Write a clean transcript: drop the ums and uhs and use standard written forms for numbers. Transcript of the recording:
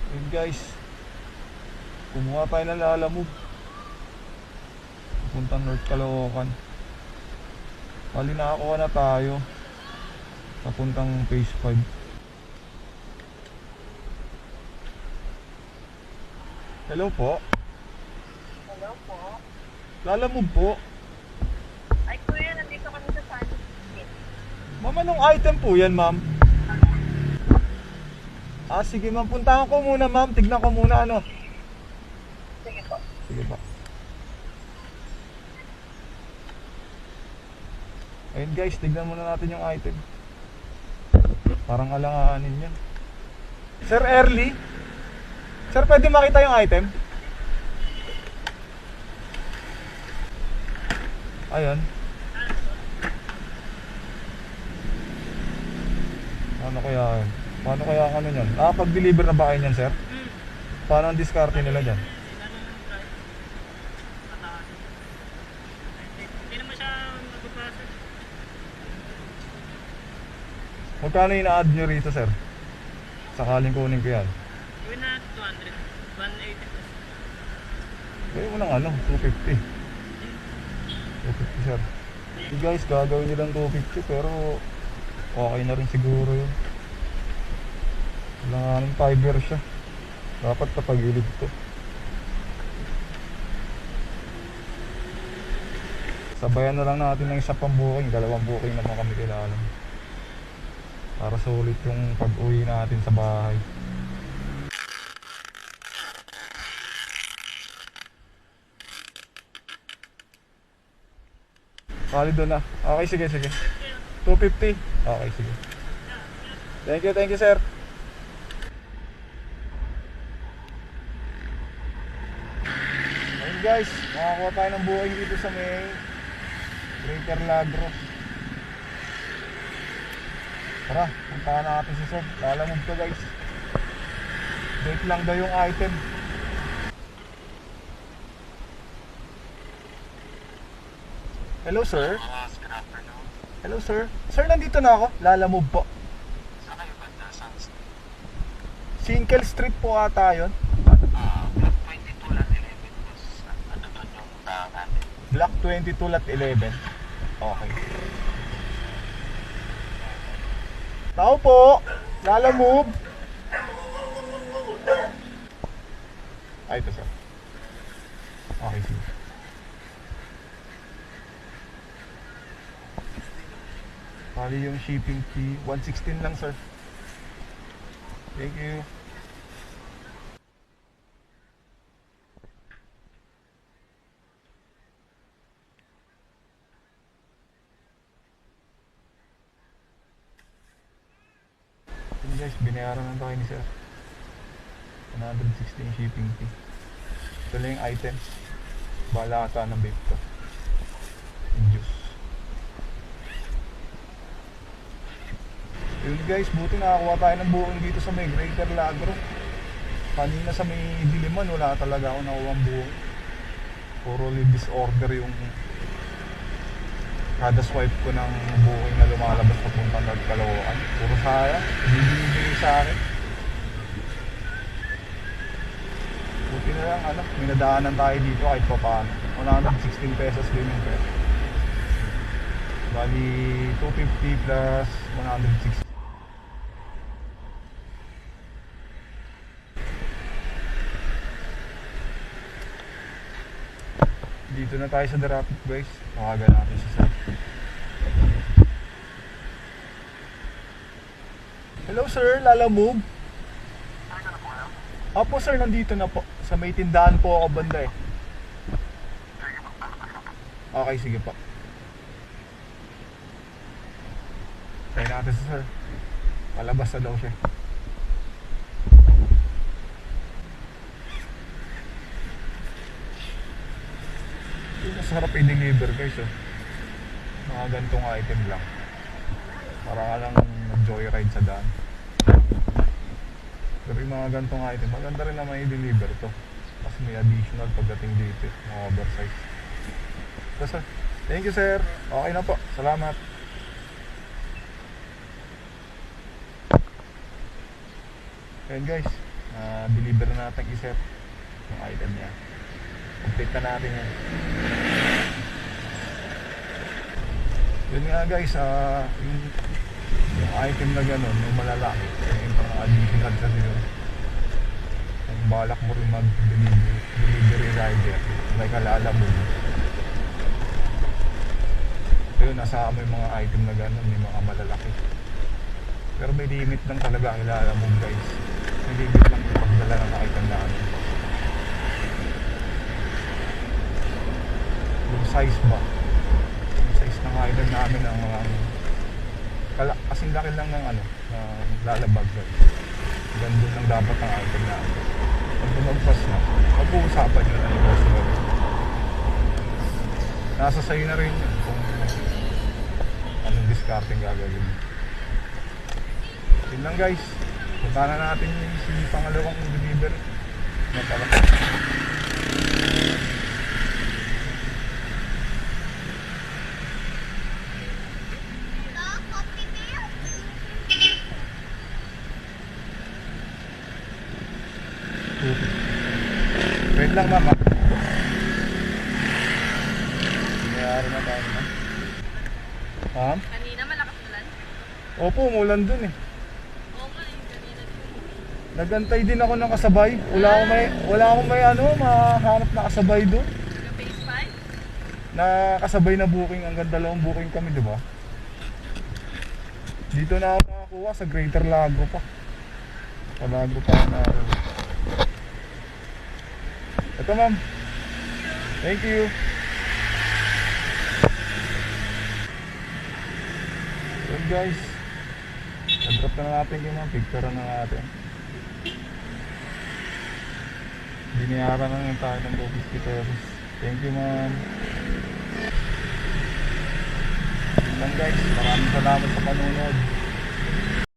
Yun guys, kumuha tayo ng Lalamove pupuntang North Caloocan. Bali nakakuha na tayo papuntang phase 5. Hello po. Hello po. Lalamove po. Ay kuya, nandito kami sa Sunny Street. Ma'am, anong item po yan ma'am? Ah sige ma'am, puntahan ko muna ma'am. Tignan ko muna ano. Sige po. Sige pa. Ayun guys, tignan muna natin yung item. Parang alanganin yan. Sir Early? Sir, pwede makita yung item? Ayun. Ano kaya yun? Paano kaya ang ano nyan? Ah, pag-deliver na ba kayo nyan, sir? Paano ang diskarte nila dyan? Hindi naman siya magbabasa. Magkano ina-add nyo rito, sir? Sakaling kunin ko yan. Gawin na 200. 180 plus. Gawin mo ng ano, 250. 250, sir. Hey guys, gagawin nilang 250 pero okay na rin siguro yun. Kailangan fiber siya. Dapat patagilid to. Sabayan na lang natin ng isa pang booking. 2 booking naman kami kailangan. Para sulit yung pag-uwi natin sa bahay. Valido na. Okay, sige, sige. 250. Okay, sige. Thank you, sir. Ayun guys, makakuha tayo ng booking dito sa may Greater Lagros. Tara, puntahan natin si sir. Lalamove to guys. Date lang daw yung item. Hello sir. Good afternoon. Hello sir. Sir, nandito na ako. Lalamove po. Saan kayo banda? Saan? Single street po ata yun. Block 22 lot 11 plus. Ano doon yung tao natin? Block 22 lot 11. Okay. Tao po. Lalamove. Ay, ito sir. Okay, sige. Bali yung shipping fee, 116 lang sir. Thank you. Yun guys, binayaran na tayo ni sir. 116 yung shipping fee. Ito lang yung items. Bahala ka ng vape to. Yung juice. Yun guys, buti nakakuha tayo ng buong dito sa may Greater Lagro. Kanina sa may Diliman, wala talaga ako nakuha ang buong. Puro disorder yung kada swipe ko ng buong na lumalabas papunta ng Caloocan. Puro sayang, hindi binibigay sa akin. Buti na lang, ano, minadaanan tayo dito kahit pa paano. 116 pesos din yung pera. Bali, 250 plus 160. Dito na tayo sa The Rapid guys. Tawagan natin si sir. Hello sir, Lalamove. Opo sir, nandito na po. Sa may tindahan po ako banda eh. Okay, sige po. Try natin si sir. Palabas na daw siya. Masarap i-deliver guys oh. Mga gantong item lang. Para ka lang mag-joyride sa daan. Pero yung mga gantong item, maganda rin naman i-deliver to. Kasi may additional pagdating dito, mga oversize. So sir, thank you sir. Okay na po, salamat. Ayan guys, deliver na natin iset yung item niya. Complete na natin yan. Yun nga guys, yung item na gano'n, yung malalaki, yung pang additional kasi yun. Kung balak mo rin mag-delivery rider, may kalala mo. Ayun, nasa mo yung mga item na gano'n, yung mga malalaki. Pero may limit lang talaga ang kilala mo guys. May limit lang yung pagdala ng item na ano. Yung size ba? Yung size ng item namin ang kasing laki lang ng ano, lalabag guys. Gandun lang dapat ang item namin. Pag lumagpas na, pag-uusapan nyo na yung boss mo. Nasa sa'yo na rin yun kung anong discarding gagawin. Yun lang guys. Punta na natin yung si pangalawang deliver. Matala. Wait lang mama. Mayari na tayo naman. Ma'am? Kanina malakas ulan. Opo, umulan dun eh. Oo nga eh, kanina din. Nagantay din ako ng kasabay. Wala akong may ano, mahanap na kasabay doon. Yung phase 5? Na kasabay na booking, hanggang 2 booking kami, di ba? Dito na ako nakakuha sa Greater Lago pa. Sa Lago pa na. Ito ma'am. Thank you. Yun guys. Nag-drop na natin yung mga picture na natin. Binayaran na lang tayo ng 250 pesos. Thank you ma'am. Yun lang guys. Maraming salamat sa panunod.